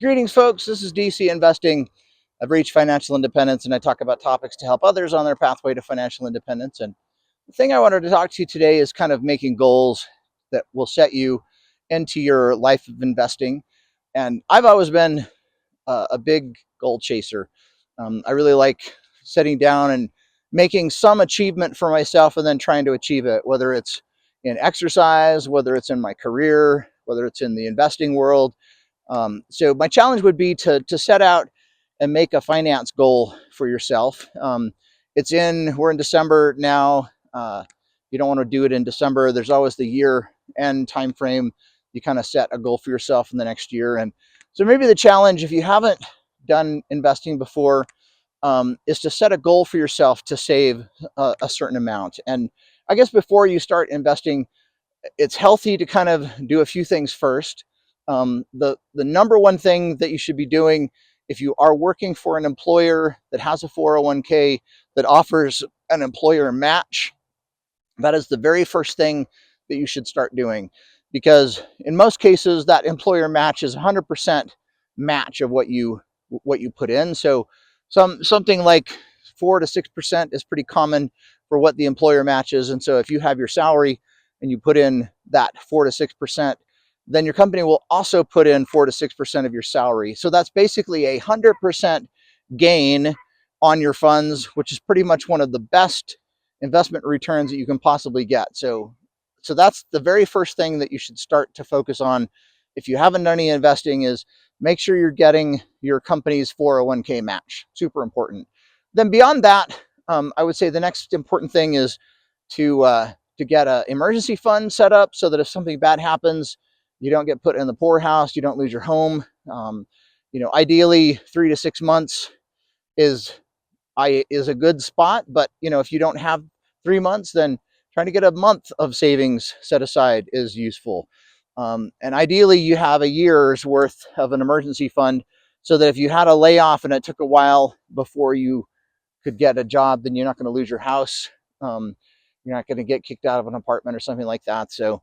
Greetings, folks. This is DC Investing. I've reached financial independence and I talk about topics to help others on their pathway to financial independence. And the thing I wanted to talk to you today is kind of making goals that will set you into your life of investing. And I've always been a big goal chaser. I really like sitting down and making some achievement for myself and then trying to achieve it, whether it's in exercise, whether it's in my career, whether it's in the investing world. So my challenge would be to set out and make a finance goal for yourself. We're in December now. You don't want to do it in December. There's always the year end time frame. You kind of set a goal for yourself in the next year. And so maybe the challenge, if you haven't done investing before, is to set a goal for yourself to save a certain amount. And I guess before you start investing, it's healthy to kind of do a few things first. The number one thing that you should be doing if you are working for an employer that has a 401k that offers an employer match, that is the very first thing that you should start doing, because in most cases that employer match is 100% match of what you put in. So something like 4 to 6% is pretty common for what the employer matches. And so if you have your salary and you put in that 4 to 6%, then your company will also put in 4 to 6% of your salary. So that's basically 100% gain on your funds, which is pretty much one of the best investment returns that you can possibly get. So that's the very first thing that you should start to focus on if you haven't done any investing, is make sure you're getting your company's 401k match. Super important. Then beyond that, I would say the next important thing is to get an emergency fund set up so that if something bad happens, you don't get put in the poorhouse, you don't lose your home. Ideally 3 to 6 months is a good spot, but if you don't have 3 months, then trying to get a month of savings set aside is useful. And ideally you have a year's worth of an emergency fund, so that if you had a layoff and it took a while before you could get a job, then you're not going to lose your house. You're not going to get kicked out of an apartment or something like that. So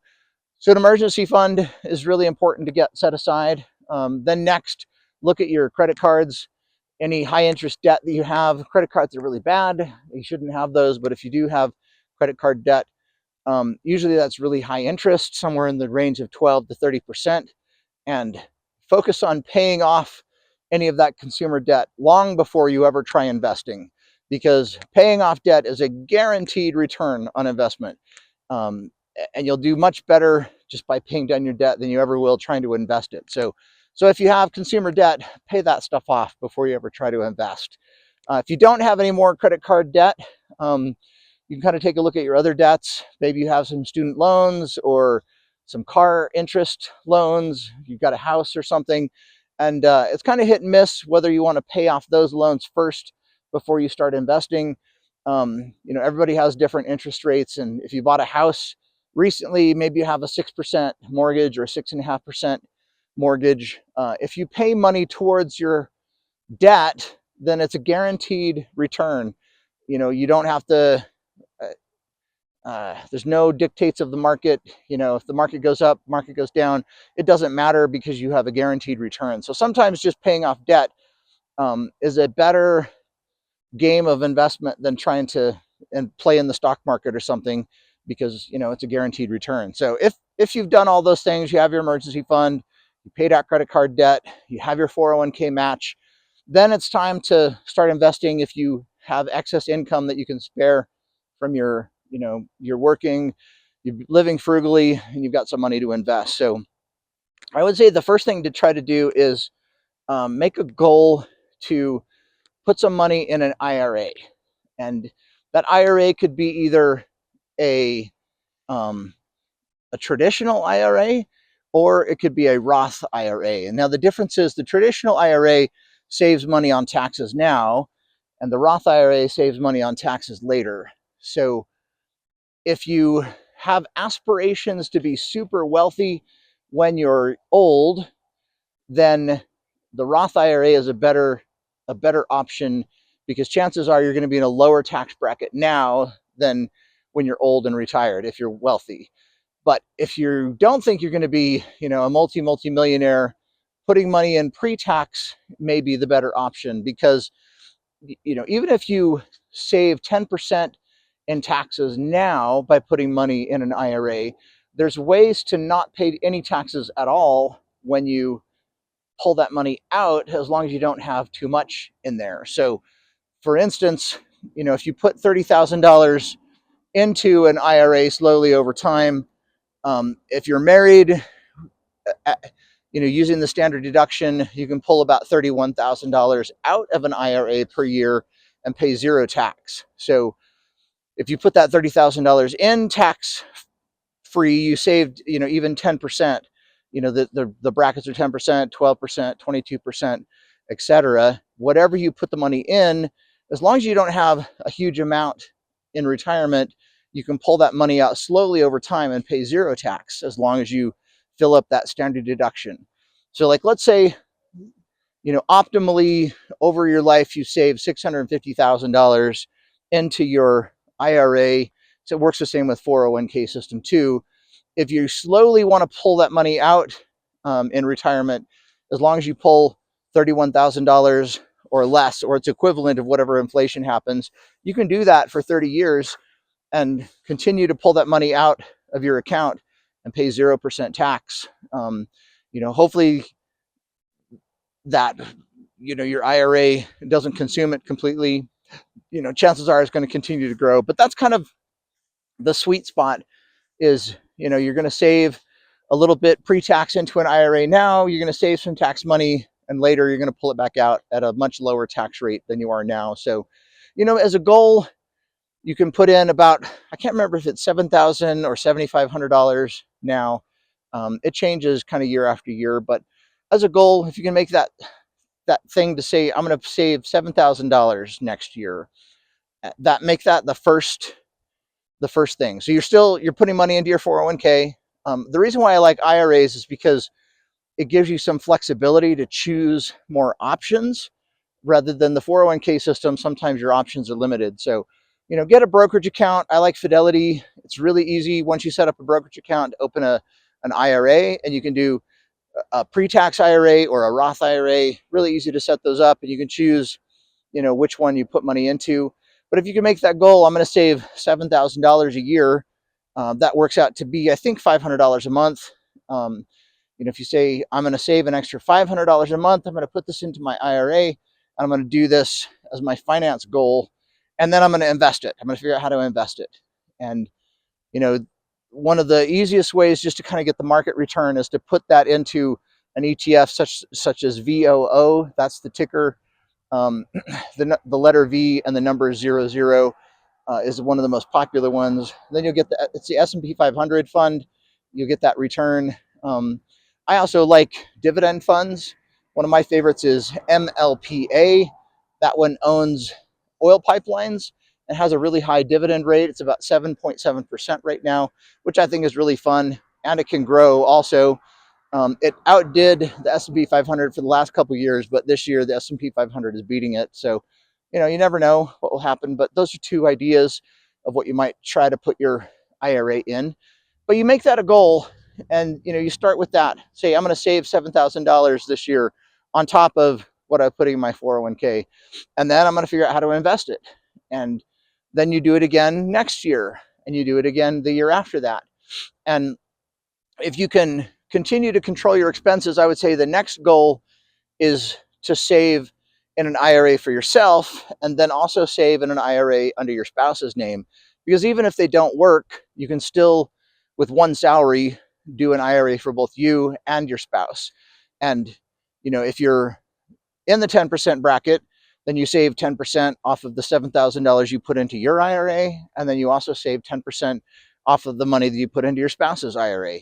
an emergency fund is really important to get set aside. Then next, look at your credit cards. Any high interest debt that you have. Credit cards are really bad. You shouldn't have those. But if you do have credit card debt, usually that's really high interest, somewhere in the range of 12 to 30%. And focus on paying off any of that consumer debt long before you ever try investing, because paying off debt is a guaranteed return on investment. And you'll do much better just by paying down your debt than you ever will trying to invest it. So if you have consumer debt, pay that stuff off before you ever try to invest. If you don't have any more credit card debt, you can kind of take a look at your other debts. Maybe you have some student loans or some car interest loans. You've got a house or something. And it's kind of hit and miss whether you want to pay off those loans first before you start investing. Everybody has different interest rates. And if you bought a house recently, maybe you have a 6% mortgage or a 6.5% mortgage. If you pay money towards your debt, then it's a guaranteed return. You don't have to, there's no dictates of the market. If the market goes up, market goes down, it doesn't matter because you have a guaranteed return. So sometimes just paying off debt is a better game of investment than trying to play in the stock market or something, because it's a guaranteed return. So if you've done all those things, you have your emergency fund, you paid out credit card debt, you have your 401k match, then it's time to start investing. If you have excess income that you can spare from you're working, you're living frugally, and you've got some money to invest. So I would say the first thing to try to do is make a goal to put some money in an IRA. And that IRA could be either a traditional IRA, or it could be a Roth IRA. And now the difference is the traditional IRA saves money on taxes now, and the Roth IRA saves money on taxes later. So if you have aspirations to be super wealthy when you're old, then the Roth IRA is a better option, because chances are you're going to be in a lower tax bracket now than when you're old and retired if you're wealthy. But if you don't think you're going to be, a multi-millionaire putting money in pre-tax may be the better option, because even if you save 10% in taxes now by putting money in an IRA, there's ways to not pay any taxes at all when you pull that money out, as long as you don't have too much in there. So for instance, if you put $30,000 into an IRA slowly over time, if you're married, using the standard deduction, you can pull about $31,000 out of an IRA per year and pay zero tax. So if you put that $30,000 in tax free, you saved, even 10%. The brackets are 10%, 12%, 22%, etc. Whatever you put the money in, as long as you don't have a huge amount in retirement, you can pull that money out slowly over time and pay zero tax, as long as you fill up that standard deduction. So like, let's say, optimally over your life, you save $650,000 into your IRA. So it works the same with 401k system too. If you slowly want to pull that money out in retirement, as long as you pull $31,000 or less, or its equivalent of whatever inflation happens, you can do that for 30 years and continue to pull that money out of your account and pay 0% tax. Hopefully that, your IRA doesn't consume it completely. Chances are it's going to continue to grow, but that's kind of the sweet spot. Is, you're going to save a little bit pre-tax into an IRA now, you're going to save some tax money, and later you're going to pull it back out at a much lower tax rate than you are now. So, as a goal, you can put in about, I can't remember if it's $7,000 or $7,500 now. It changes kind of year after year, but as a goal, if you can make that thing to say, I'm going to save $7,000 next year, make that the first thing. So you're putting money into your 401k. The reason why I like IRAs is because it gives you some flexibility to choose more options, rather than the 401k system. Sometimes your options are limited. So, get a brokerage account. I like Fidelity. It's really easy once you set up a brokerage account to open an IRA, and you can do a pre-tax IRA or a Roth IRA. Really easy to set those up, and you can choose, which one you put money into. But if you can make that goal, I'm going to save $7,000 a year. That works out to be, I think, $500 a month. If you say, I'm going to save an extra $500 a month, I'm going to put this into my IRA, and I'm going to do this as my finance goal, and then I'm going to invest it. I'm going to figure out how to invest it. And, one of the easiest ways just to kind of get the market return is to put that into an ETF such as VOO. That's the ticker. The letter V and the number 00 is one of the most popular ones. Then you'll get it's the S&P 500 fund. You'll get that return. I also like dividend funds. One of my favorites is MLPA. That one owns oil pipelines and has a really high dividend rate. It's about 7.7% right now, which I think is really fun, and it can grow also. It outdid the S&P 500 for the last couple of years, but this year the S&P 500 is beating it. So, you never know what will happen, but those are two ideas of what you might try to put your IRA in. But you make that a goal, and, you start with that. Say, I'm going to save $7,000 this year on top of what I'm putting in my 401k, and then I'm going to figure out how to invest it. And then you do it again next year, and you do it again the year after that. And if you can continue to control your expenses, I would say the next goal is to save in an IRA for yourself, and then also save in an IRA under your spouse's name. Because even if they don't work, you can still, with one salary, do an IRA for both you and your spouse. And, if you're in the 10% bracket, then you save 10% off of the $7,000 you put into your IRA, and then you also save 10% off of the money that you put into your spouse's IRA.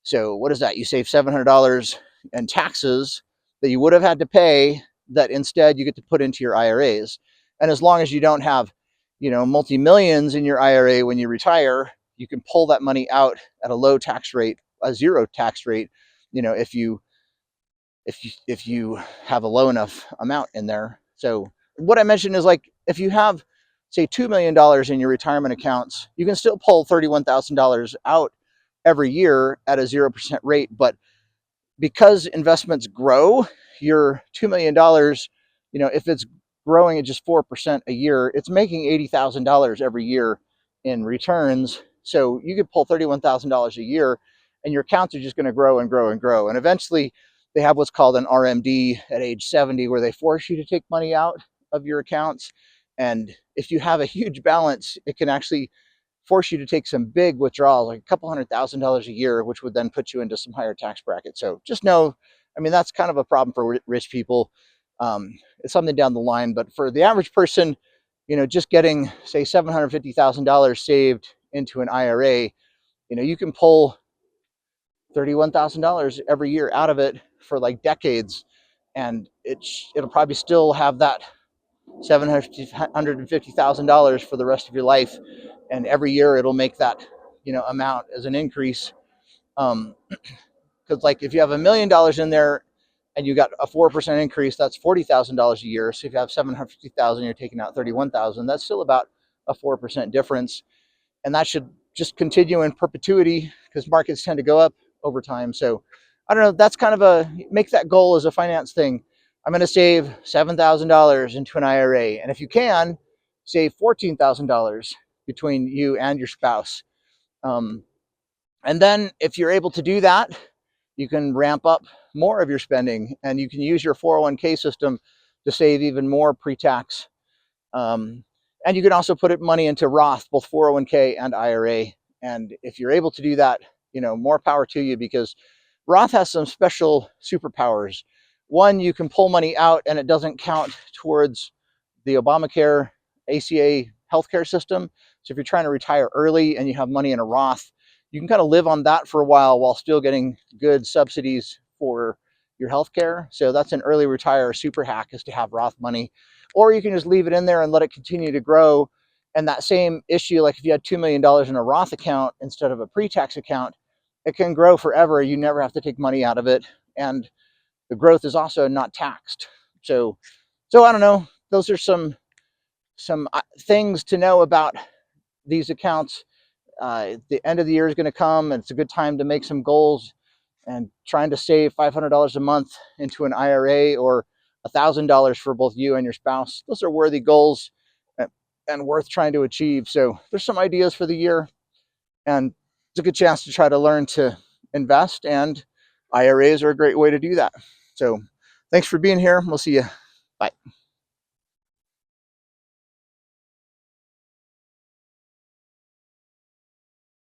So what is that? You save $700 in taxes that you would have had to pay, that instead you get to put into your IRAs. And as long as you don't have, multi-millions in your IRA when you retire, you can pull that money out at a low tax rate, a zero tax rate, if you have a low enough amount in there. So what I mentioned is, like, if you have, say, $2 million in your retirement accounts, you can still pull $31,000 out every year at a 0% rate. But because investments grow, your $2 million, if it's growing at just 4% a year, it's making $80,000 every year in returns. So you could pull $31,000 a year, and your accounts are just going to grow and grow and grow. And eventually, they have what's called an RMD at age 70, where they force you to take money out of your accounts. And if you have a huge balance, it can actually force you to take some big withdrawals, like a couple $100,000 a year, which would then put you into some higher tax brackets. So just know, I mean, that's kind of a problem for rich people. It's something down the line, but for the average person, just getting, say, $750,000 saved into an IRA, you can pull $31,000 every year out of it for like decades, and it'll probably still have that $750,000 for the rest of your life, and every year it'll make that amount as an increase. Because like if you have $1 million in there and you got a 4% increase, that's $40,000 a year. So if you have 750,000, you're taking out 31,000. That's still about a 4% difference, and that should just continue in perpetuity because markets tend to go up over time. So I don't know. That's kind of make that goal as a finance thing. I'm going to save $7,000 into an IRA, and if you can, save $14,000 between you and your spouse. And then if you're able to do that, you can ramp up more of your spending, and you can use your 401k system to save even more pre-tax. And you can also put money into Roth, both 401k and IRA. And if you're able to do that, more power to you, because Roth has some special superpowers. One, you can pull money out and it doesn't count towards the Obamacare ACA healthcare system. So if you're trying to retire early and you have money in a Roth, you can kind of live on that for a while still getting good subsidies for your healthcare. So that's an early retire super hack, is to have Roth money. Or you can just leave it in there and let it continue to grow. And that same issue, like if you had $2 million in a Roth account instead of a pre-tax account, it can grow forever. You never have to take money out of it. And the growth is also not taxed. So I don't know. Those are some things to know about these accounts. The end of the year is going to come, and it's a good time to make some goals. And trying to save $500 a month into an IRA, or $1,000 for both you and your spouse, those are worthy goals and worth trying to achieve. So there's some ideas for the year, and it's a good chance to try to learn to invest, and IRAs are a great way to do that. So thanks for being here. We'll see you. Bye.